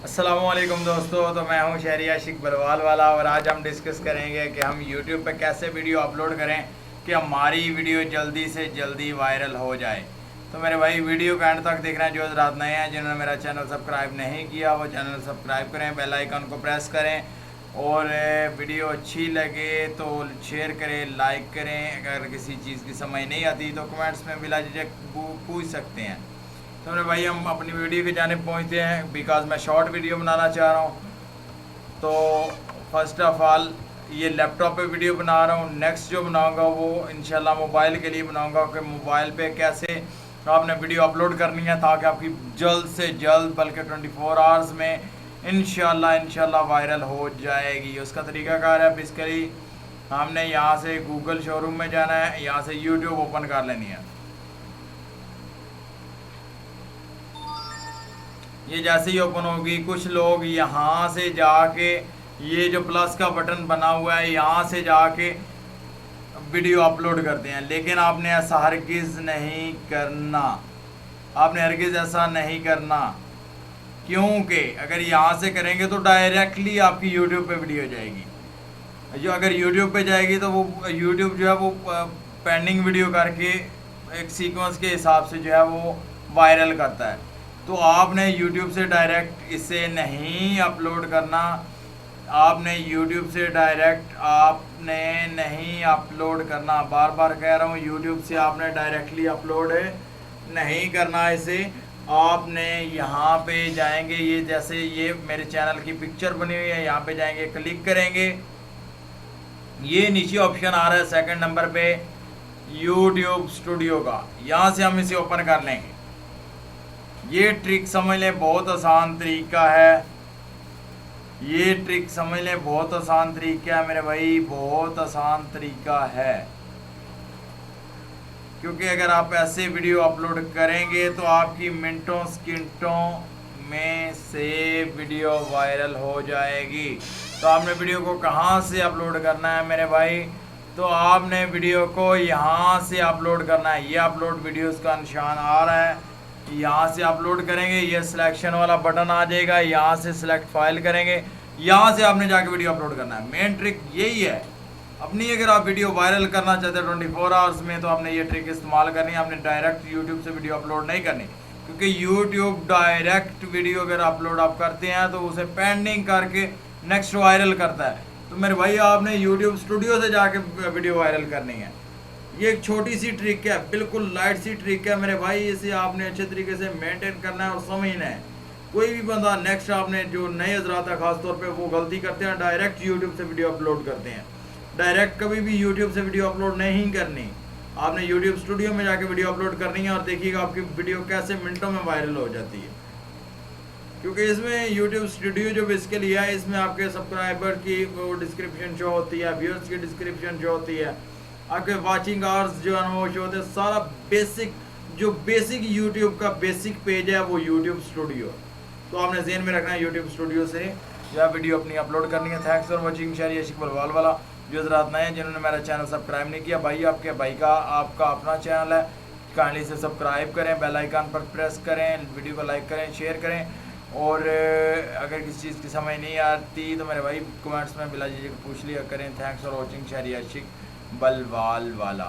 अस्सलाम वालेकुम दोस्तों। तो मैं हूं शहरी आशिक बलवाल वाला और आज हम डिस्कस करेंगे कि हम YouTube पे कैसे वीडियो अपलोड करें कि हमारी वीडियो जल्दी से जल्दी वायरल हो जाए। तो मेरे भाई वीडियो का एंड तक देखना है। जो हज़रात नए हैं जिन्होंने मेरा चैनल सब्सक्राइब नहीं किया वो चैनल सब्सक्राइब करें, बेल आइकन को प्रेस करें और वीडियो अच्छी लगे तो शेयर करें, लाइक करें। अगर किसी चीज़ की समझ नहीं आती तो कमेंट्स में बिला झिझक पूछ सकते हैं। तो मेरे भाई हम अपनी वीडियो की जानिब पहुंचते हैं बिकॉज मैं शॉर्ट वीडियो बनाना चाह रहा हूं। तो फर्स्ट ऑफ ऑल ये लैपटॉप पे वीडियो बना रहा हूं। नेक्स्ट जो बनाऊंगा वो इंशाल्लाह मोबाइल के लिए बनाऊंगा कि मोबाइल पे कैसे आपने वीडियो अपलोड करनी है ताकि आपकी जल्द से जल्द बल्कि 24 आवर्स में इंशाल्लाह वायरल हो जाएगी। उसका तरीकाकार है बेसिकली हमने यहाँ से गूगल शोरूम में जाना है, यहाँ से यूट्यूब ओपन कर लेनी है। ये जैसे ही ओपन होगी कुछ लोग यहाँ से जाके ये जो प्लस का बटन बना हुआ है यहाँ से जाके वीडियो अपलोड करते हैं, लेकिन आपने ऐसा हरगिज़ नहीं करना। आपने हरगिज़ ऐसा नहीं करना क्योंकि अगर यहाँ से करेंगे तो डायरेक्टली आपकी यूट्यूब पे वीडियो जाएगी। जो अगर यूट्यूब पे जाएगी तो वो यूट्यूब जो है वो पेंडिंग वीडियो करके एक सीक्वेंस के हिसाब से जो है वो वायरल करता है। तो आपने YouTube से डायरेक्ट इसे नहीं अपलोड करना। आपने YouTube से डायरेक्ट आपने नहीं अपलोड करना। बार बार कह रहा हूँ YouTube से आपने डायरेक्टली अपलोड नहीं करना। इसे आपने यहाँ पे जाएंगे, ये जैसे ये मेरे चैनल की पिक्चर बनी हुई है, यहाँ पे जाएंगे, क्लिक करेंगे। ये नीचे ऑप्शन आ रहा है सेकंड नंबर पे YouTube स्टूडियो का, यहाँ से हम इसे ओपन कर लेंगे। ये ट्रिक समझ लें बहुत आसान तरीका है। ये ट्रिक समझ लें बहुत आसान तरीका है मेरे भाई, बहुत आसान तरीका है। क्योंकि अगर आप ऐसे वीडियो अपलोड करेंगे तो आपकी मिनटों सेकंडों में से वीडियो वायरल हो जाएगी। तो आपने वीडियो को कहाँ से अपलोड करना है मेरे भाई? तो आपने वीडियो को यहाँ से अपलोड करना है। ये अपलोड वीडियोस का निशान आ रहा है, यहाँ से अपलोड करेंगे, ये सिलेक्शन वाला बटन आ जाएगा, यहाँ से सिलेक्ट फाइल करेंगे, यहाँ से आपने जाके वीडियो अपलोड करना है। मेन ट्रिक यही है अपनी। अगर आप वीडियो वायरल करना चाहते हैं 24 आवर्स में तो आपने ये ट्रिक इस्तेमाल करनी है। आपने डायरेक्ट यूट्यूब से वीडियो अपलोड नहीं करनी, क्योंकि यूट्यूब डायरेक्ट वीडियो अगर अपलोड आप करते हैं तो उसे पेंडिंग करके नेक्स्ट वायरल करता है। तो मेरे भाई आपने यूट्यूब स्टूडियो से जाके वीडियो वायरल करनी है। ये एक छोटी सी ट्रिक है, बिल्कुल लाइट सी ट्रिक है मेरे भाई। इसे आपने अच्छे तरीके से मेंटेन करना है और समझना है। कोई भी बंदा नेक्स्ट आपने जो नए हजरात है खास तौर पे वो गलती करते हैं, डायरेक्ट यूट्यूब से वीडियो अपलोड करते हैं। डायरेक्ट कभी भी यूट्यूब से वीडियो अपलोड नहीं करनी। आपने यूट्यूब स्टूडियो में जाके वीडियो अपलोड करनी है और देखिएगा आपकी वीडियो कैसे मिनटों में वायरल हो जाती है। क्योंकि इसमें यूट्यूब स्टूडियो जो बेसिकली है इसमें आपके सब्सक्राइबर की वो डिस्क्रिप्शन शो होती है, व्यूअर्स की डिस्क्रिप्शन शो होती है, आपके वाचिंग आवर्स जो है वो शो होते हैं। सारा बेसिक यूट्यूब का बेसिक पेज है वो यूट्यूब स्टूडियो। तो आपने ज़हन में रखना है यूट्यूब स्टूडियो से जो वीडियो अपनी अपलोड करनी है। थैंक्स फॉर वॉचिंग शहरी आशिक बलवाल वाला। जो हज़रात नए हैं जिन्होंने मेरा चैनल सब्सक्राइब नहीं किया, भाई आपके भाई का आपका अपना चैनल है, काइंडली से सब्सक्राइब करें, बेल आइकन पर प्रेस करें, वीडियो को लाइक करें, शेयर करें। और अगर किसी चीज़ की समझ नहीं आती तो मेरे भाई कमेंट्स में बिला झिझक पूछ लिया करें। थैंक्स फॉर वॉचिंग शहरी आशिक बलवाल वाला।